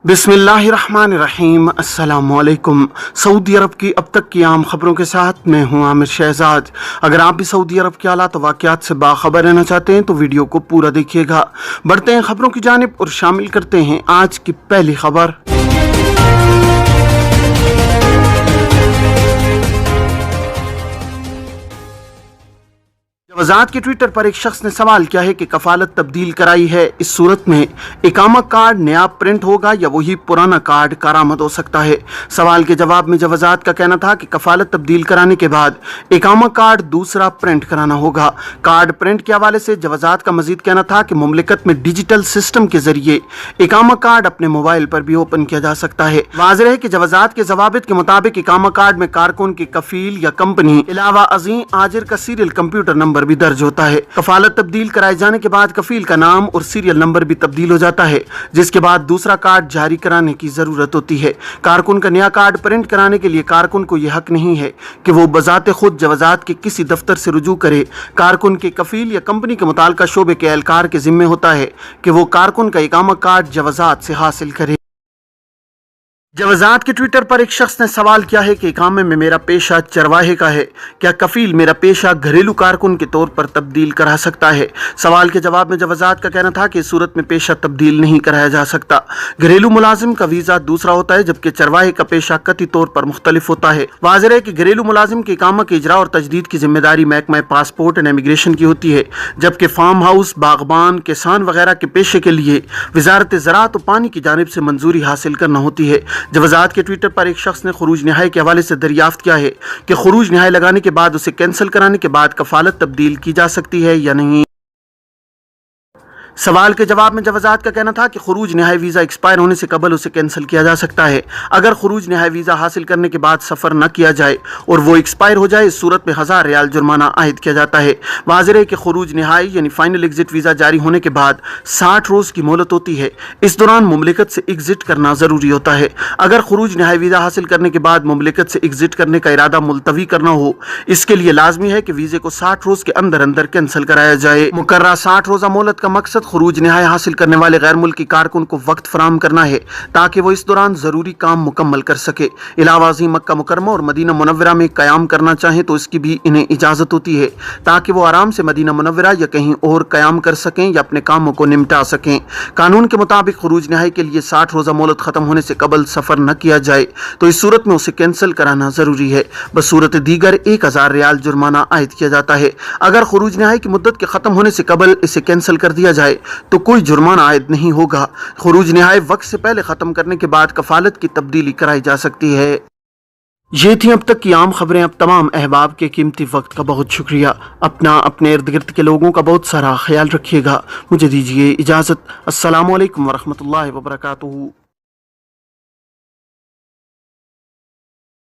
बिस्मिल्लाहिर्रहमानिर्रहीम। अस्सलामुअलैकुम। सऊदी अरब की अब तक की आम खबरों के साथ मैं हूं आमिर शहजाद। अगर आप भी सऊदी अरब के हालात व वाक़यात से बाखबर रहना चाहते हैं तो वीडियो को पूरा देखिएगा। बढ़ते हैं खबरों की जानिब और शामिल करते हैं आज की पहली खबर। जवाजात के ट्विटर पर एक शख्स ने सवाल किया है कि कफालत तब्दील कराई है, इस सूरत में इकामा कार्ड नया प्रिंट होगा या वही पुराना कार्ड कारामद हो सकता है। सवाल के जवाब में जवाजात का कहना था कि कफालत तब्दील कराने के बाद इकामा कार्ड दूसरा प्रिंट कराना होगा। कार्ड प्रिंट के हवाले से जवाजात का मजीद कहना था कि मुमलिकत में डिजिटल सिस्टम के जरिए इकामा कार्ड अपने मोबाइल पर भी ओपन किया जा सकता है। वाज़ेह है कि जवाजात के जवाबित के मुताबिक इकामा कार्ड में कारकुन की कफील या कंपनी अलावा अज़ीं आजिर का सीरियल कंप्यूटर नंबर भी दर्ज होता है। कफालत तब्दील कराए जाने के बाद कफील का नाम और सीरियल नंबर भी तब्दील हो जाता है, जिसके बाद दूसरा कार्ड जारी कराने की जरूरत होती है। कारकुन का नया कार्ड प्रिंट कराने के लिए कारकुन को यह हक नहीं है कि वो बजाते खुद जवाजात के किसी दफ्तर से रुजू करे। कारकुन के कफील या कंपनी के मुताल्लिका शोबे के एहलकार के जिम्मे होता है कि वो कारकुन का इकामा कार्ड जवाजात से हासिल करे। जवाजात के ट्विटर पर एक शख्स ने सवाल किया है कि इकामे में मेरा पेशा चरवाहे का है, क्या कफील मेरा पेशा घरेलू कारकुन के तौर पर तब्दील करा सकता है। सवाल के जवाब में जवाजात का कहना था कि इस सूरत में पेशा तब्दील नहीं कराया जा सकता। घरेलू मुलाजिम का वीज़ा दूसरा होता है, जबकि चरवाहे का पेशा कतई तौर पर मुख्तलिफ होता है। वाज़ेह है कि घरेलू मुलाजिम के इकामा के इजरा और तजदीद की जिम्मेदारी महकमा पासपोर्ट एंड इमिग्रेशन की होती है, जबकि फार्म हाउस, बागबान, किसान वगैरह के पेशे के लिए वजारत ज़राअत और पानी की जानिब से मंजूरी हासिल करना होती है। जवाजात के ट्विटर पर एक शख्स ने खुरूज निहाई के हवाले से दरियाफ्त किया है कि खुरूज निहाई लगाने के बाद उसे कैंसिल कराने के बाद कफालत तब्दील की जा सकती है या नहीं। सवाल के जवाब में जवाजात का कहना था कि खुरूज निहाई वीज़ा एक्सपायर होने से कबल उसे कैंसिल किया जा सकता है। अगर खुरूज निहाई वीज़ा हासिल करने के बाद सफ़र न किया जाए और वो एक्सपायर हो जाए, इस सूरत में 1000 रियाल जुर्माना आयद किया जाता है। वाज़ेह है कि खुरूज निहाई यानी फाइनल एग्जिट वीज़ा जारी होने के बाद 60 रोज़ की मोहलत होती है। इस दौरान मुमलिकत से एग्जिट करना ज़रूरी होता है। अगर खुरूज निहाई वीज़ा हासिल करने के बाद मुमलिकत से एग्जिट करने का इरादा मुलतवी करना हो, इसके लिए लाजमी है कि वीज़े को 60 रोज़ के अंदर अंदर कैंसिल कराया जाए। मुकर्रर 60 रोज़ा मोहलत का मकसद खुरूज निहाई हासिल करने वाले गैर मुल्की कारकुन को वक्त फराहम करना है ताकि वो इस दौरान जरूरी काम मुकम्मल कर सके। इलावा अज़ीम मक्का मुकरमा और मदीना मुनव्वरा में क़याम करना चाहें तो इसकी भी इन्हें इजाज़त होती है, ताकि वो आराम से मदीना मुनव्वरा या कहीं और क़याम कर सकें या अपने कामों को निपटा सकें। कानून के मुताबिक खुरूज निहाई के लिए 60 रोज़ा मोहलत ख़त्म होने से कबल सफ़र न किया जाए तो इस सूरत में उसे कैंसिल कराना ज़रूरी है। बसूरत दीगर 1000 रियाल जुर्माना आयद किया जाता है। अगर खुरूज निहाई की मुद्दत के ख़त्म होने से कबल इसे कैंसिल कर दिया जाए तो कोई जुर्माना आयद नहीं होगा। खुरूज निहाई वक्त से पहले खत्म करने के बाद कफालत की तब्दीली कराई जा सकती है। ये थी अब तक की आम खबरें। अब तमाम अहबाब के कीमती वक्त का बहुत शुक्रिया। अपना अपने इर्द गिर्द के लोगों का बहुत सारा ख्याल रखिएगा। मुझे दीजिए इजाज़त। अस्सलामु अलैकुम वरहमतुल्लाहि वबरकातुहू।